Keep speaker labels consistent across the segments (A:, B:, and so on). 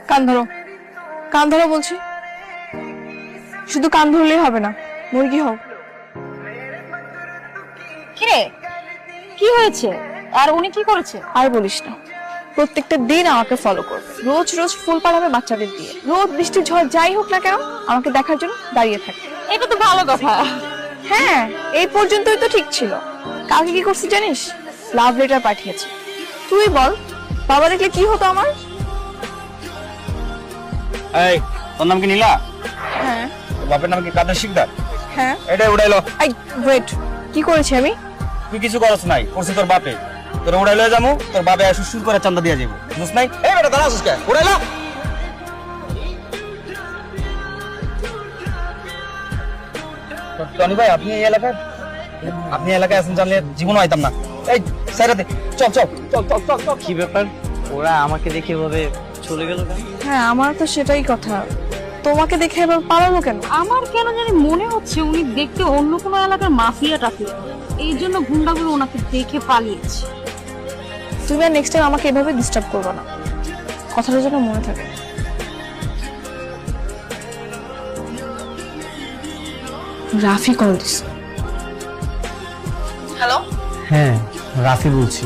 A: কান ধরো, কান ধরো বলছি। শুধু কান ধরলেই হবে না, মুরগি হও।
B: কিরে, কি হয়েছে? আর উনি কি করেছে?
A: আর বলিস না, প্রত্যেকটা দিন আমাকে ফলো করবে, রোজ রোজ ফুল পাড়াবে বাচ্চাদের দিয়ে, রোদ বৃষ্টি ঝড় যাই হোক না কেন আমাকে দেখার জন্য দাঁড়িয়ে থাকে।
B: এটা তো ভালো কথা।
A: হ্যাঁ, এই পর্যন্তই তো ঠিক ছিল। কালকে কি করছিস জানিস? লাভ লেটার পাঠিয়েছে। তুই বল, বাবা দেখলে কি হতো আমার?
C: এই, তোর নাম কি নীলা?
A: হ্যাঁ।
C: তোর বাপের নাম কি কাদের শিকদার?
A: হ্যাঁ।
C: এটা উড়াইলো।
A: এই ওয়েট, কি করেছি আমি?
C: তুই কিছু করছ নাই, করছে তোর বাপে। তোর উড়াইলো যামু, তোর বাপে সুর করে চান্দা দিয়া যাবো, বুঝছ নাই? এই বেটা দাঁড়া আসিস কে? উড়াইলো। টনি ভাই, আপনি এই এলাকায় আছেন জানলে জীবনও আইতাম না। এই সাইরাতে চল চল চল চল চল চল।
D: কি ব্যাপার, ওরা আমাকে দেখে এভাবে চলে গেল কেন?
A: হ্যাঁ, আমার তো সেটাই কথা। তোমাকে দেখে এবার পালালো কেন?
B: আমার কেন জানি মনে হচ্ছে উনি দেখতে অন্য কোনো এলাকার মাফিয়া টাফিয়া, এই জন্য গুন্ডাগুলো ওনাকে দেখে পালিয়েছে।
A: তুমি আর নেক্সট টাইম আমাকে এভাবে ডিস্টার্ব করবে না, কথাটা যেন মনে থাকে। Rafi call this. হ্যালো,
D: হ্যাঁ, রাফি বলছি।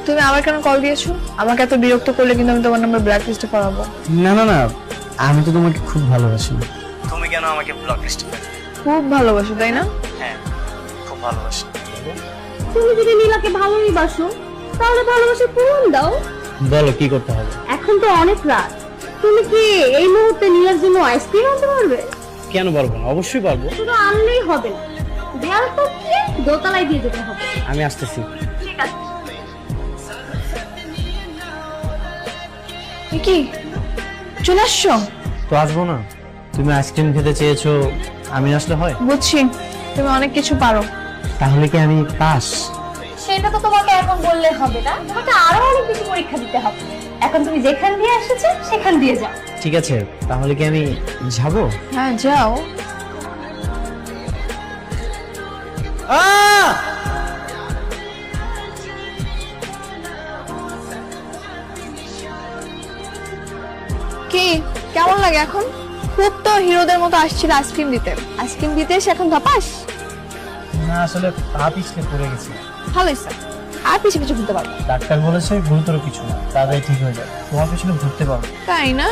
A: তুমি আমার কেন কল দিয়েছো? আমাকে এত বিরক্ত করলে কিন্তু আমি তোমার নাম্বার ব্ল্যাক লিস্টে পড়াবো।
D: না না না, আমি তো তোমাকে খুব ভালোবাসি। তুমি কেন আমাকে ব্লক লিস্টে?
A: খুব ভালোবাসো তাই না?
D: হ্যাঁ, খুব ভালোবাসি।
B: তুমি যদি নীলাকে ভালোই বাসো তাহলে ভালোবাসা পূরণ দাও।
D: বলো কি করতে হবে?
B: এখন তো অনেক রাত, তুমি কি এই মুহূর্তে নীলার জন্য আইসক্রিম আনতে পারবে?
D: কেন পারবো না, অবশ্যই পারবো।
B: শুধু আনলেই হবে না, দেয়াল টপকিয়ে দোতলায় দিয়ে যেতে হবে।
D: আমি আসতেছি।
B: ঠিক আছে।
A: কি চলে আসছো?
D: তো আসবো না? তুমি আইসক্রিম খেতে চেয়েছো, আমি আসলে হয়?
A: বুঝছি, তুমি অনেক কিছু পারো।
D: তাহলে কি আমি পাস?
B: সেটা তো তোমাকে এখন বললে হবে না, তোমাকে আরো অনেক কিছু পরীক্ষা দিতে হবে। এখন তুমি যেখান দিয়ে এসেছো সেখান দিয়ে যাও।
D: ঠিক আছে, তাহলে কি আমি যাবো?
A: হ্যাঁ যাও। কি কেমন লাগে এখন? খুব তো হিরোদের মতো আসছিল আইসক্রিম দিতে, আইসক্রিম দিতে এসে এখন ধপাস।
D: না, আসলে পা পিছলে পড়ে গেছি।
A: ভালো ইচ্ছা, আর পিছিয়ে পিছিয়ে ঘুরতে পারবো।
D: ডাক্তার বলেছে গুরুতর কিছু না, তাড়াতাড়ি ঠিক হয়ে যাবে। তোমার পিছনে ঘুরতে পারবো।
A: তাই না?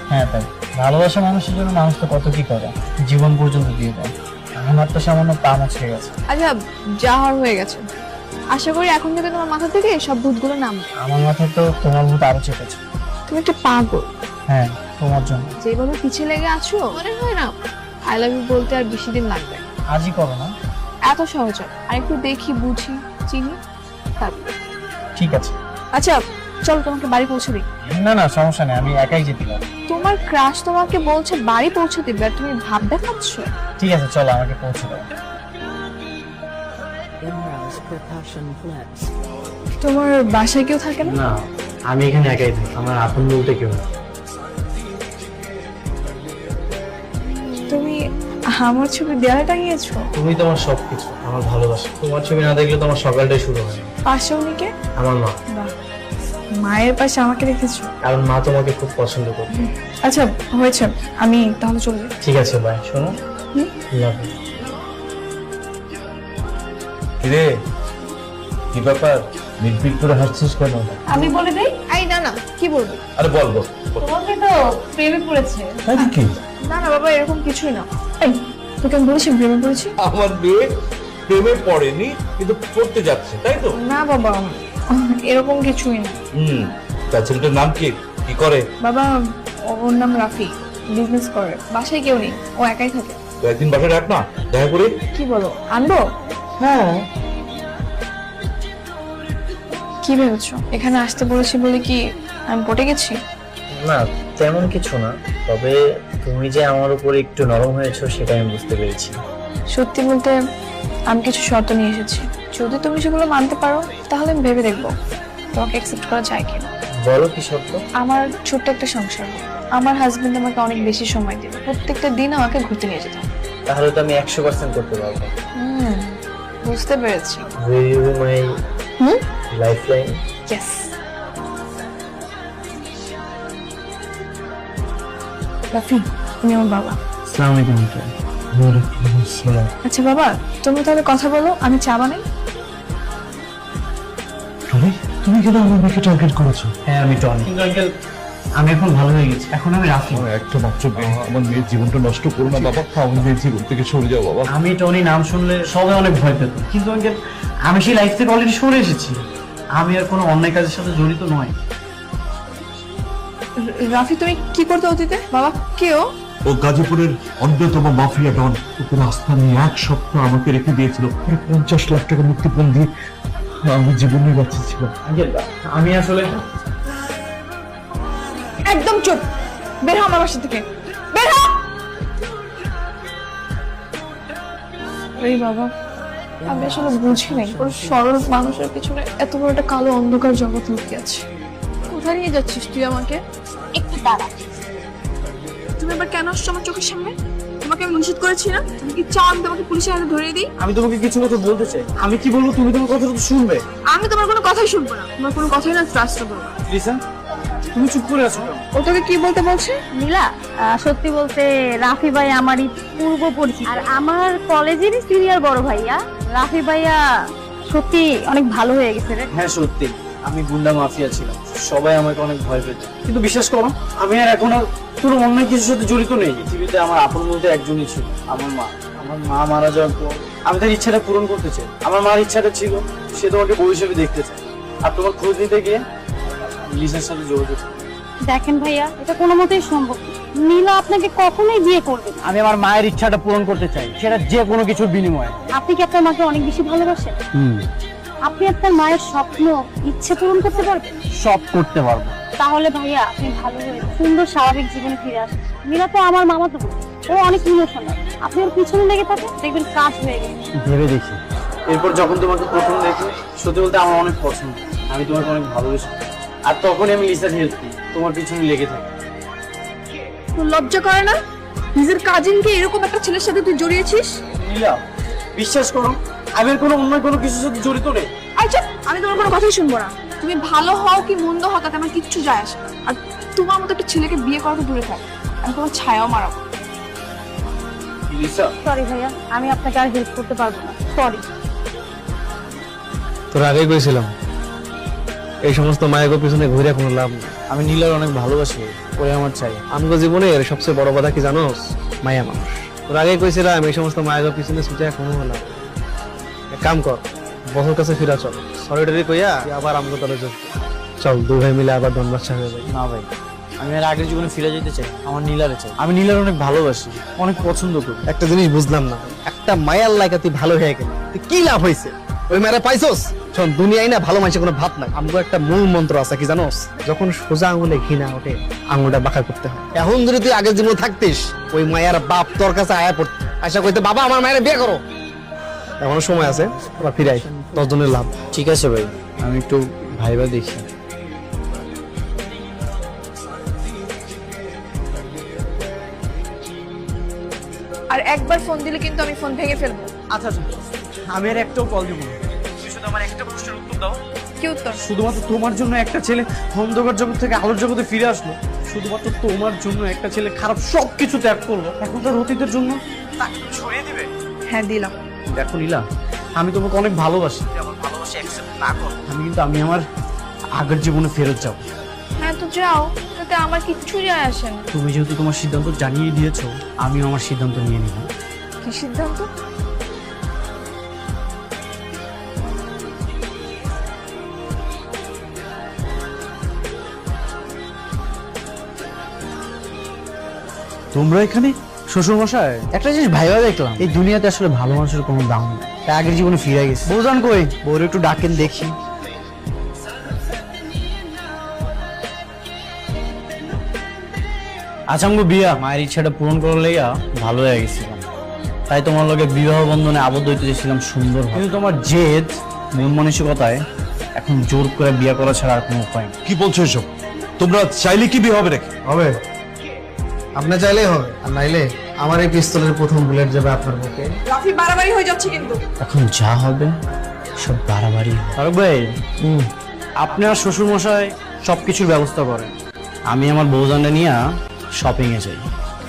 D: হ্যাঁ তাই। ভালোবাসা মানুষের জন্য মানুষ তো কত কি করে, জীবন পর্যন্ত দিয়ে দেয়। আমার তো সামান্য পা মুছড়ে গেছে।
A: আচ্ছা, যা হওয়ার হয়ে গেছে। আশা করি এখন থেকে তোমার মাথা থেকে সব ভূতগুলো নামবে।
D: আমার মাথায় তো তোমার ভূত আরো চেপেছে।
A: তুমি একটা পাগল।
D: হ্যাঁ, তোমার জন্য।
A: যেভাবে পিছিয়ে লেগে আছো মনে হয় না আই লাভ ইউ বলতে আর বেশি দিন লাগবে।
D: আজই করো না?
A: এত সহজ না। আর একটু দেখি বুঝি চিনি তারপর।
D: ঠিক আছে।
A: আচ্ছা চল, তোমাকে বাড়ি পৌঁছে দিই।
D: না না, সমস্যা নেই, আমি একাই যেতে পারবো।
A: তোমার ক্রাশ তোমাকে বলছে বাড়ি পৌঁছে দিবে আর তুমি ভাব দেখাচ্ছ।
D: ঠিক আছে, চলো আমাকে পৌঁছে দাও।
A: তোমার বাসায় কেউ থাকে না?
D: না, আমি এখানে একাই থাকি, আমার আপন বলতে কেউ না।
A: তুমি আমার ছবি দেয়ালে টাঙিয়েছো?
D: তুমি তোমার সবকিছু, আমার ভালোবাসা। তোমার ছবি না দেখলে তোমার সকালটাই শুরু হয়।
A: পাশে উনি কে?
D: আমার মা।
A: বাহ, মায়ের পাশে আমাকে রেখেছো।
D: কারণ মা তোমাকে খুব পছন্দ করে।
A: আচ্ছা হয়েছে, আমি তাহলে চলে যাই।
D: ঠিক আছে, বাই। শোনো, লাভ ইউ।
E: কিরে, কি ব্যাপার? মিটমিট করে হাসছিস কেন?
B: আমি বলে দেই,
A: এই না না, কি বলবি?
E: আরে বল বল।
B: তোমাকে তো প্রেমে পড়েছে।
E: তাই কি?
A: না না বাবা, এরকম কিছুই না। এই তোকে আমি বলেছি প্রেমে পড়েছি?
E: আমার মেয়ে প্রেমে পড়েনি, কিন্তু পড়তে যাচ্ছে, তাই তো?
A: না বাবা, এরকম কিছুই না।
E: তার ছেলেটার নাম কি? কি করে?
A: বাবা, ওর নাম রাফি, বিজনেস করে, বাসায় কেউ নেই, ও একাই থাকে।
E: তো একদিন বাসায় রাখ না, দেখা করি।
A: কি বলো, আনবো?
E: হ্যাঁ।
A: কি ভেবেছো এখানে আসতে বলেছি বলে কি আমি পটে গেছি?
D: না, তেমন কিছু না, তবে তুমি যে আমার উপরে একটু নরম হয়েছো সেটা আমি বুঝতে পেরেছি।
A: সত্যি বলতে আমি কিছু শর্ত নিয়ে এসেছি, যদি তুমি সেগুলো মানতে পারো তাহলে আমি ভেবে দেখবো তোমাকে অ্যাকসেপ্ট করা যায় কিনা।
D: বলো কি শর্ত?
A: আমার ছোট্ট একটা সংসার, আমার হাজবেন্ড আমাকে অনেক বেশি সময় দেবে, প্রত্যেকটা দিন আমাকে ঘুরতে নিয়ে যেতে হবে।
D: তাহলে তো আমি 100% করতে পারবো।
A: বুঝতে পেরেছি।
D: Will you be my lifeline?
A: Yes. Rafi, তুমি আমার বাবা।
D: আসসালামু আলাইকুম আঙ্কেল।
A: আচ্ছা বাবা, তুমি তাহলে কথা বলো, আমি চা বানাই।
E: তুমি কেন আমার মেয়েকে টার্গেট করেছো?
D: হ্যাঁ আমি টনি। কিন্তু আঙ্কেল আমি এখন ভালো হয়ে গেছি, এখন আমি রাফি।
E: একটা মাত্র মেয়ে, আমার মেয়ের জীবনটা নষ্ট করো না বাবা। আমার মেয়ের জীবন থেকে সরে যাও বাবা।
D: আমি টনি নাম শুনলে সবাই অনেক ভয় পেত, কিন্তু আঙ্কেল আমি সেই লাইফ থেকে অলরেডি সরে এসেছি। আমি আর কোনো অন্যায় কাজের সাথে জড়িত নয়।
A: রাফি, তুমি কি করতে অতীতে? বাবা কেউ?
E: ও গাজীপুরের অন্যতম মাফিয়া ডন। ওকে রাস্তা নিয়ে 1 সপ্তাহ আমাকে রেখে দিয়েছিল। 50 লাখ টাকা মুক্তিপণ দিয়ে আমি জীবন নিয়ে বাঁচিয়েছিলাম।
D: আঙ্কেল আমি আসলে
A: একদম চুপ, বের হ আমার বাসা থেকে, বের হ। এই বাবা, আমি আসলে বুঝি নাই ওর সরল মানুষের পিছনে এত বড় একটা কালো অন্ধকার জগৎ লুকিয়ে আছে। কোথায় নিয়ে যাচ্ছিস তুই আমাকে?
B: একটু দাঁড়া।
A: তুমি আবার কেন আসছো আমার চোখের সামনে? তোমাকে আমি নিষেধ করেছি না? তুমি কি চাও আমি তোমাকে পুলিশের হাতে ধরিয়ে দিই?
D: আমি তোমাকে কিছু কথা বলতে চাই। আমি কি বলবো তুমি তোমার কথাটা তো শুনবে।
A: আমি তোমার কোনো কথাই শুনবো না, তোমার কোনো কথাই না ট্রাস্ট করবো না।
D: লিসা, তুমি চুপ করে আছো কেন?
A: ও তোকে কি বলতে বলছে?
B: নীলা, সত্যি বলতে রাফি ভাই আমারই পূর্ব পরিচিত, আর আমার কলেজেরই সিনিয়র বড় ভাইয়া। রাফি ভাইয়া সত্যি অনেক ভালো হয়ে গেছে রে।
D: হ্যাঁ সত্যি, আমি গুন্ডা মাফিয়া ছিলাম, সবাই আমাকে অনেক ভয় পেত। কিন্তু বিশ্বাস করো, আমি আর এখন আর কোনো অন্যায় কিছুর সাথে জড়িত নেই। পৃথিবীতে আমার আপন বলতে একজনই ছিল, আমার মা। আমার মা মারা যাওয়ার পর আমি তার ইচ্ছাটা পূরণ করতে চাই। আমার মার ইচ্ছাটা ছিল সে তোমাকে বউ হিসেবে দেখতে চায়, আর তোমার খোঁজ নিতে গিয়ে লিসার সাথে যোগাযোগ।
B: দেখেন ভাইয়া, এটা কোনো মতেই সম্ভব না। নীলা আপনাকে কখনোই বিয়ে করবে না।
D: আমি আমার মায়ের ইচ্ছাটা পূরণ করতে চাই, সেটা যে কোনো কিছুর বিনিময়ে।
B: আপনি কি আপনার মাকে অনেক বেশি ভালোবাসেন? আপনি আপনার মায়ের স্বপ্ন, ইচ্ছে পূরণ করতে পারবেন?
D: সব করতে পারবো।
B: তাহলে ভাইয়া আপনি ভালো হয়ে সুন্দর স্বাভাবিক জীবনে ফিরে আসেন। নীলা তো আমার মামা, তো ও অনেক ইমোশনাল। আপনি ওর পিছনে লেগে থাকেন, দেখবেন কাজ হয়ে গেছে।
D: ভেবে দেখি। এরপর যখন তোমাকে প্রথম দেখি, সত্যি বলতে আমার অনেক পছন্দ, আমি তোমাকে অনেক ভালোবাসি। আর তখনই আমি লিসার হেল্প করি, তোমার পিছনে লেগে থাকি।
A: তোর লজ্জা করে না? নিজের কাজিনকে এরকম একটা ছেলের সাথে তুই জড়িয়েছিস?
D: নীলা, বিশ্বাস করো, আমি আর কোনো অন্য কোনো কিছুর সাথে জড়িত নেই।
A: আচ্ছা, আমি তোমার কোনো কথাই শুনবো না। তুমি ভালো হও কি মন্দ হও তাতে আমার কিচ্ছু যায় আসে না। আর তোমার মতো একটা ছেলেকে বিয়ে করা তো দূরে থাক, আমি তোমার ছায়াও মারাবো।
D: লিসা,
B: সরি ভাইয়া, আমি আপনাকে আর হেল্প করতে পারবো না, সরি।
F: তোর আগেই কইছিলাম এই সমস্ত মায়ের পিছনে ঘুরে কোনো লাভ নেই।
D: আমি নীলার অনেক ভালোবাসি, ওরে আমার চাই।
F: আমগো জীবনের সবচেয়ে বড় কথা কি জানোস? মায়া মানুষ। তোর আগেই কইছিলাম এই সমস্ত মায়ের পিছনে ছুটে কোনো লাভ নেই। এক কাম কর, বছর কাছে ফিরা চল, সরিটারি কইয়া তুই আবার আমগো তলে যোগ কর। চল, দুই ভাই মিলে আবার দন বাচ্চা হয়ে যাই।
D: না ভাই, আমি আর আগের জীবনে ফিরে যেতে চাই। আমার নীলারে চাই। আমি নীলার অনেক ভালোবাসি, অনেক পছন্দ করি।
F: একটা জিনিস বুঝলাম না, একটা মায়ার লাইকা তুই ভালো হয়ে গেলি, তুই কি লাভ হয়েছে? ওই মেয়েরা পাইছস? শোন, দুনিয়ায় না ভালো মানুষের কোনো ভাত নাই। আমগো একটা মূল মন্ত্র আছে, কি জানোস? যখন সোজা আঙুলে ঘৃণা ওঠে, আঙুলটা বাঁকা করতে হয়। এখন যদি তুই আগের জীবনে থাকতিস, ওই মায়ার বাপ তোর কাছে আয়া পড়তে, আশা কইতে বাবা আমার মায়ের বিয়ে করো। এখনো সময় আছে, আবার ফিরাই, 10 জনের লাভ।
D: ঠিক আছে ভাই, আমি একটু ভাইবা দেখি।
A: আর একবার ফোন দিলে কিন্তু আমি ফোন ভেঙে ফেলবো।
D: আচ্ছা আচ্ছা, আমি আর একটাও কল দিব না। তুমি শুধু আমার একটা প্রশ্নের উত্তর দাও।
A: কি উত্তর?
D: শুধুমাত্র তোমার জন্য একটা ছেলে অন্ধকার জগৎ থেকে আলোর জগতে ফিরে আসলো, শুধুমাত্র তোমার জন্য একটা ছেলে খারাপ সবকিছু ত্যাগ করলো, এখন তার অতীতের জন্য তাকে তুমি সরিয়ে দিবে?
A: হ্যাঁ দিলাম।
D: দেখো নীলা, আমি তোমাকে অনেক ভালোবাসি। আমার ভালোবাসা অ্যাকসেপ্ট না করো, কিন্তু আমি আমার আগের জীবনে ফেরত যাবো।
A: হ্যাঁ তো যাও, তাতে আমার কিচ্ছু যায় আসে না।
D: তুমি যেহেতু তোমার সিদ্ধান্ত জানিয়ে দিয়েছো, আমিও আমার সিদ্ধান্ত নিয়ে নিব।
A: কি সিদ্ধান্ত?
D: তোমরা এখানে? শ্বশুর মশাই, একটা জিনিস ভাইবা দেখলাম, এই দুনিয়াতে আসলে ভালো মানুষের কোনো দাম নেই। তাই আগের জীবনে ফিরে গেছে। বউজান কই? বউর একটু ডাকেন দেখি। আচ্ছা, আমগো বিয়া মায়ের ইচ্ছাটা পূরণ করার লেগা ভালো হয়ে গেছিলাম, তাই তোমার লগে বিবাহ বন্ধনে আবদ্ধ হইতে চেয়েছিলাম সুন্দর। কিন্তু তোমার জেদ, মন মানসিকতায় এখন জোর করে বিয়ে করা ছাড়া আর কোনো উপায় নেই।
E: কি বলছো এসব? তোমরা চাইলে কি বিয়ে হবে নাকি?
F: হবে, আপনি চাইলেই হবে, আর নাইলে আমার এই পিস্তলের প্রথম বুলেট যাবে আপনার বুকে।
A: রাফি বাড়াবাড়ি হয়ে যাচ্ছে কিন্তু।
D: এখন যা হবে সব বাড়াবাড়ি। ফারুক ভাই, আপনার শ্বশুর মশাই সবকিছুর ব্যবস্থা করেন, আমি আমার বউজানটা নিয়ে শপিং এ যাই।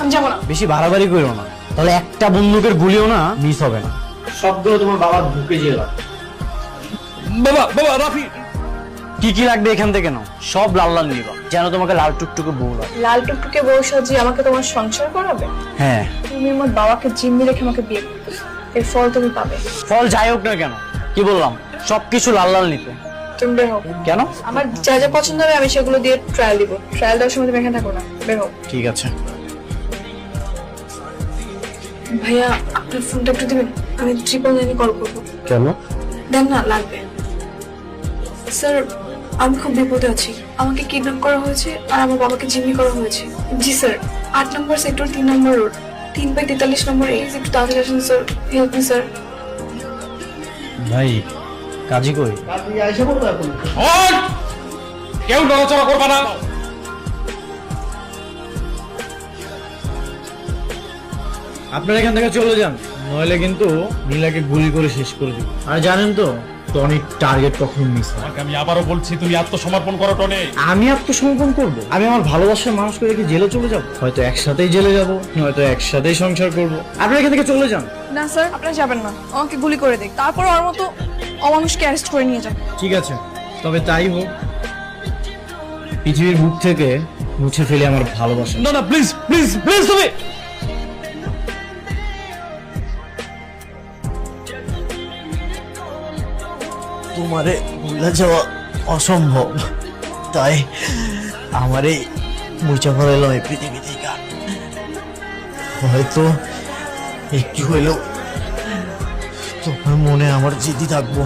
A: আমি যাবো না।
D: বেশি বাড়াবাড়ি করো না, তাহলে একটা বন্দুকের গুলিও না মিস হবে না। সবগুলো তোমার বাবার বুকে যেয়ে লাগবে।
C: বাবা বাবা রাফি,
D: কি কি লাগবে এখান থেকে নাও, সব লাল লাল নিবা, যেন তোমাকে লাল টুকটুকে বউ লাগে।
A: লাল টুকটুকে বউ সাজিয়ে আমাকে তোমার সংসার করাবে?
D: হ্যাঁ,
A: তুমি আমার বাবাকে জিম্মি রেখে আমাকে বিয়ে করতেছো, এর ফল তুমি পাবে।
D: ফল যাই হোক না কেন, কি বললাম, সবকিছু লাল লাল নিতে।
A: তুমি বের হও।
D: কেন?
A: আমার যা যা পছন্দ হবে আমি সেগুলো দিয়ে ট্রায়াল দিব। ট্রায়াল দেওয়ার সময় তুমি এখানে থাকো না, বের হও।
D: ঠিক আছে।
A: ভাইয়া আপনার ফোনটা একটু দিবেন, আমি 999 কল করবো।
D: কেন?
A: দেন না, লাগবে। স্যার আমি খুব বিপদে আছি, আমাকে কিডন্যাপ করা হয়েছে আর আমার বাবাকে জিম্মি করা হয়েছে। জি স্যার, 8 নম্বর সেক্টর 3 নম্বর রোড 3/43 নম্বর। একটু তাড়াতাড়ি আসুন স্যার, হেল্প মি স্যার।
D: ভাই কাজী কই?
C: ওই! কেউ নড়াচড়া করবে না।
D: আপনারা এখান থেকে চলে যান, নইলে কিন্তু নীলাকে গুলি করে শেষ করে দিই। আর জানেন তো টনিক টার্গেট কখনো মিস হয়।
E: আমি আবারও বলছি, তুমি আত্মসমর্পণ করো টনি।
D: আমি আত্মসমর্পণ করবো? আমি আমার ভালোবাসার মানুষকে রেখে জেলে চলে যাব? হয়তো একসাথেই জেলে যাব, হয়তো একসাথেই সংসার করব। আপনারা এখান থেকে চলে যান।
A: না স্যার, আপনারা যাবেন না, আমাকে গুলি করে দেখ, তারপর ওর মতো অমানুষকে অ্যারেস্ট করে নিয়ে যান।
D: ঠিক আছে, তবে তাই হোক। পৃথিবীর বুক থেকে মুছে ফেলে আমার ভালোবাসা।
C: না না, প্লিজ প্লিজ প্লিজ, তুমি
F: তোমারে ভুলে যাওয়া অসম্ভব, তাই আমারে মুছে ফেলাম এই পৃথিবী থেকে। হয়তো একটু হইলেও তোমার মনে আমার জিদি থাকবো।